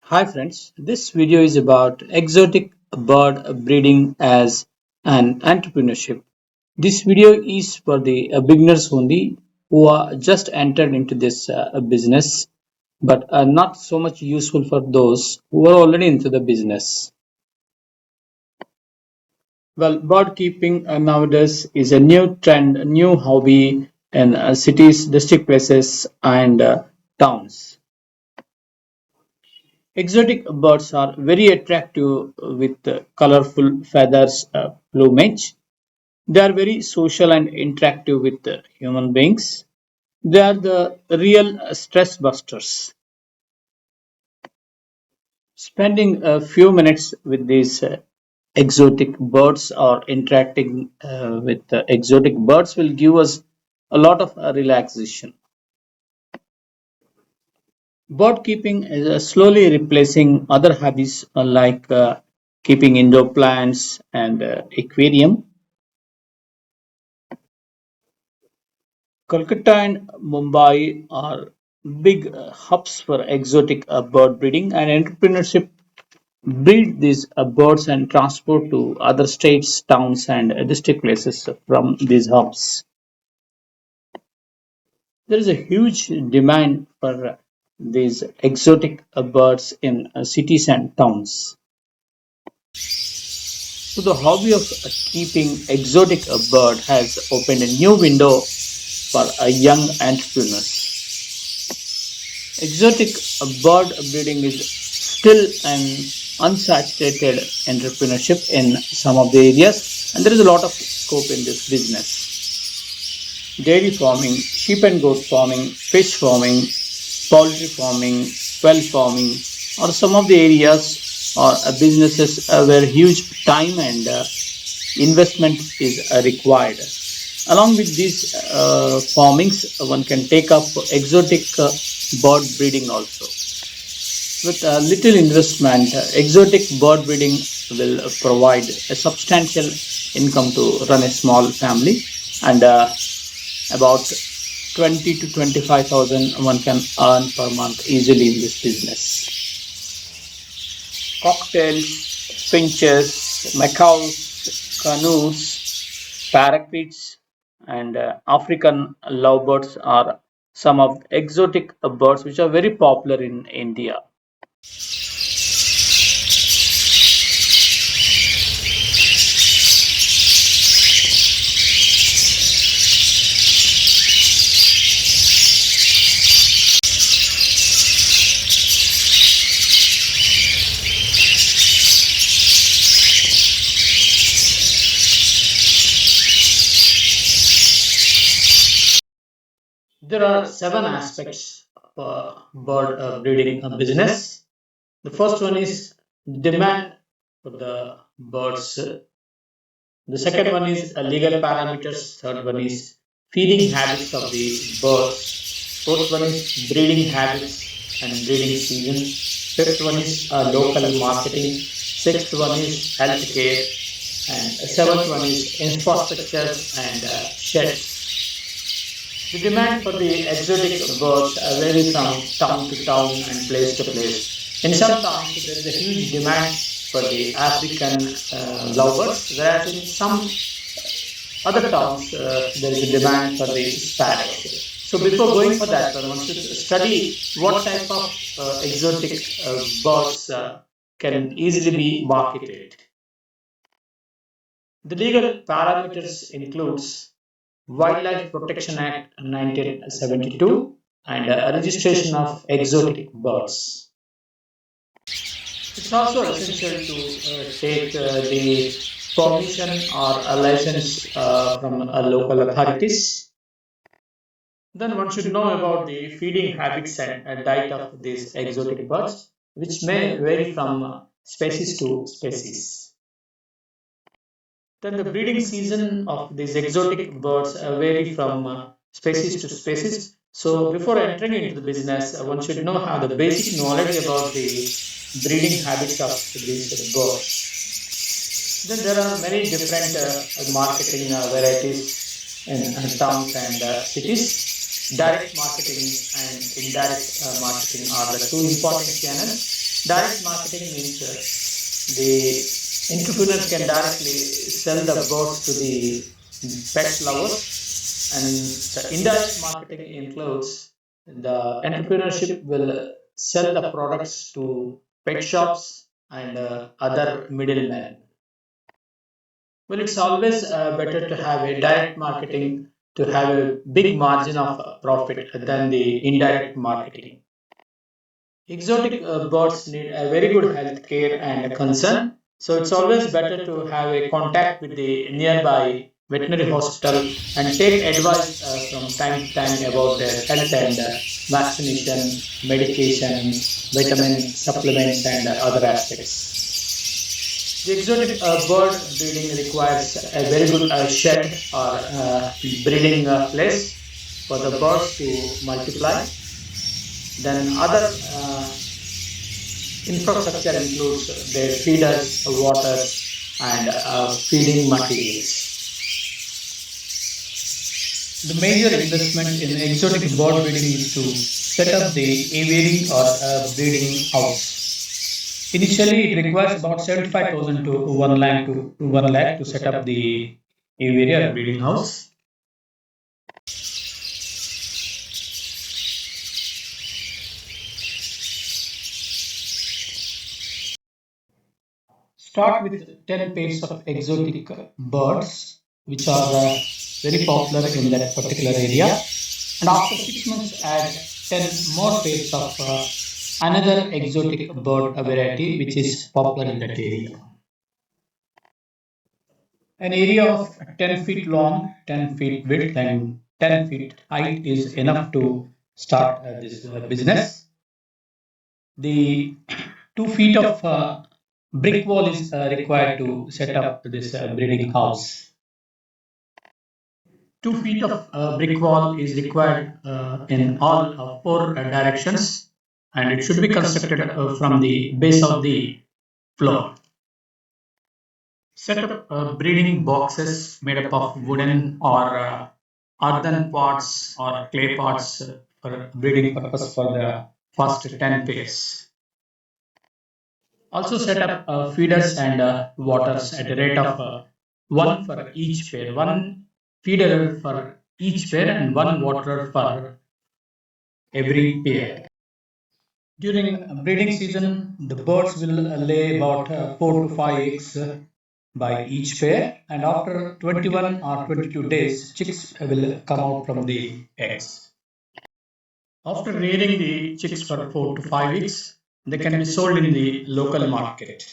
Hi friends, this video is about exotic bird breeding as an entrepreneurship. This video is for the beginners only who are just entered into this business but are not so much useful for those who are already into the business. Well, bird keeping nowadays is a new trend, a new hobby in cities, district places and towns. Exotic birds are very attractive with colorful feathers, plumage. They are very social and interactive with human beings. They are the real stress busters. Spending a few minutes with these exotic birds or interacting with exotic birds will give us a lot of relaxation. Bird keeping is slowly replacing other hobbies like keeping indoor plants and aquarium. Kolkata and Mumbai are big hubs for exotic bird breeding and entrepreneurship. Breed these birds and transport to other states, towns, and district places from these hubs. There is a huge demand for these exotic birds in cities and towns. So the hobby of keeping exotic bird has opened a new window for young entrepreneurs. Exotic bird breeding is still an unsaturated entrepreneurship in some of the areas, and there is a lot of scope in this business. Dairy farming, sheep and goat farming, fish farming, poultry farming, well farming are some of the areas or businesses where huge time and investment is required. Along with these farmings, one can take up exotic bird breeding also. With a little investment, exotic bird breeding will provide a substantial income to run a small family, and about 20 to 25,000 one can earn per month easily in this business. Cocktails, finches, macaws, canoes, parakeets, and African lovebirds are some of the exotic birds which are very popular in India. There are seven aspects of bird breeding business. The first one is demand for the birds. The second one is legal parameters. Third one is feeding habits of the birds. Fourth one is breeding habits and breeding season. Fifth one is local marketing. Sixth one is healthcare. And seventh one is infrastructure and sheds. The demand for the exotic birds vary from town to town and place to place. In some towns, there is a huge demand for the African lovebirds, whereas in some other towns, there is a demand for the sparrows. So before going for that, one should study what type of exotic birds can easily be marketed. The legal parameters includes Wildlife Protection Act 1972 and registration of exotic birds. It's also essential to take the permission or a license from local authorities. Then one should know about the feeding habits and diet of these exotic birds, which may vary from species to species. Then the breeding season of these exotic birds vary from species to species. So before entering into the business, one should know have the basic knowledge about the breeding habits of these birds. Then there are many different marketing varieties in towns and cities. Direct marketing and indirect marketing are the two important channels. Direct marketing means the entrepreneur can directly sell the birds to the pet lovers, and the indirect marketing includes the entrepreneurship will sell the products to pet shops and other middlemen. Well, it's always better to have a direct marketing to have a big margin of profit than the indirect marketing. Exotic birds need a very good health care and concern, so it's always better to have a contact with the nearby veterinary hospital and take advice from time to time about their health and vaccination, medication, vitamin supplements, and other aspects. The exotic bird breeding requires a very good shed or breeding place for the birds to multiply. Then other infrastructure includes their feeders, waters, and feeding materials. The major investment in exotic bird breeding is to set up the aviary or breeding house. Initially, it requires about 75,000 to 1 lakh to set up the aviary or breeding house. Start with 10 pairs of exotic birds, which are very popular in that particular area. And after 6 months, add 10 more pairs of another exotic bird variety, which is popular in that area. An area of 10 feet long, 10 feet width, and 10 feet height is enough to start this business. The 2 feet of brick wall is required to set up this breeding house. 2 feet of brick wall is required in all four directions, and it should be constructed from the base of the floor. Set up breeding boxes made up of wooden or earthen pots or clay pots for breeding purpose for the first 10 pairs. Also set up feeders and waters at a rate of one for each pair, one feeder for each pair and one waterer for every pair. During breeding season, the birds will lay about 4 to 5 eggs by each pair, and after 21 or 22 days, chicks will come out from the eggs. After rearing the chicks for 4 to 5 weeks, they can be sold in the local market.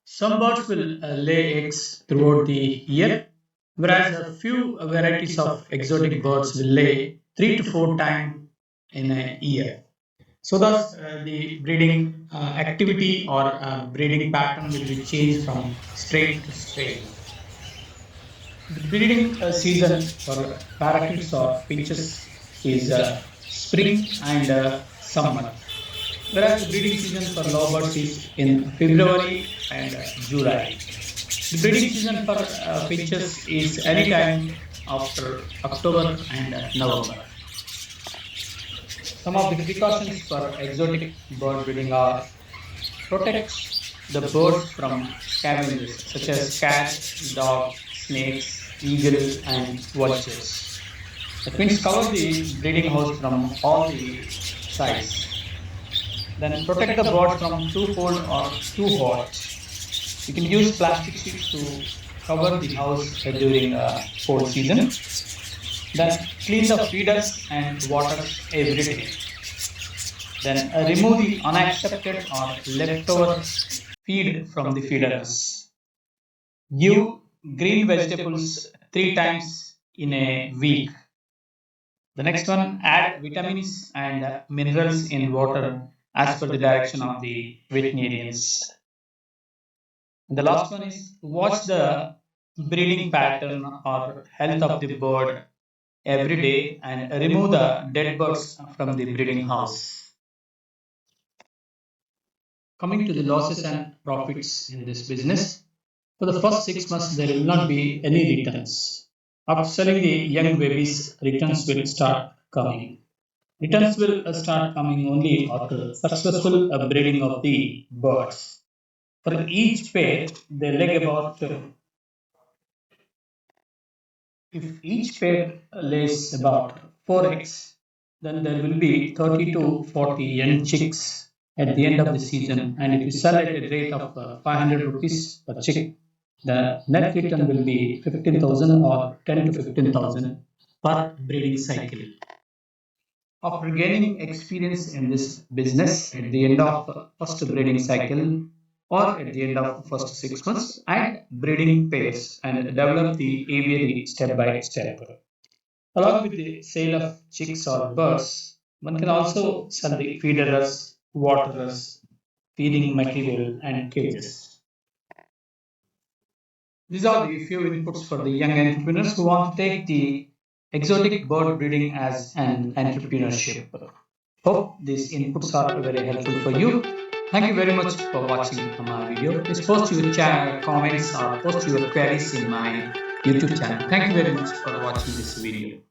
Some birds will lay eggs throughout the year, whereas a few varieties of exotic birds will lay 3 to 4 times in a year. So, thus, the breeding activity or breeding pattern will be changed from strain to strain. The breeding season for parakeets or finches is spring and summer, whereas the breeding season for lovebirds is in February and July. The breeding season for finches is anytime after October and November. Some of the precautions for exotic bird breeding are protect the birds from scavengers such as cats, dogs, snakes, eagle, and vultures. That means cover the breeding house from all the sides. Then protect the birds from too cold or too hot. You can use plastic sheets to cover the house during cold season. Then clean the feeders and waters every day. Then remove the unaccepted or leftover feed from the feeders. Give green vegetables 3 times in a week. The next one, add vitamins and minerals in water as per the direction of the veterinarians. And the last one is watch the breeding pattern or health of the bird every day and remove the dead birds from the breeding house. Coming to the losses and profits in this business, for the first 6 months, there will not be any returns. After selling the young babies, returns will start coming. Returns will start coming only after successful breeding of the birds. For each pair, they leg about if each pair lays about 4 eggs, then there will be 30 to 40 young chicks at the end of the season. And if you sell at a rate of 500 rupees per chick, the net return will be 15,000 or 10 to 15,000 per breeding cycle. After gaining experience in this business at the end of first breeding cycle or at the end of first 6 months, add breeding pairs and develop the aviary step by step. Along with the sale of chicks or birds, one can also sell the feederers, waterers, feeding material, and cages. These are the few inputs for the young entrepreneurs who want to take the exotic bird breeding as an entrepreneurship. Hope these inputs are very helpful for you. Thank you very much for watching my video. Please post your comments or post your queries in my YouTube channel. Thank you very much for watching this video.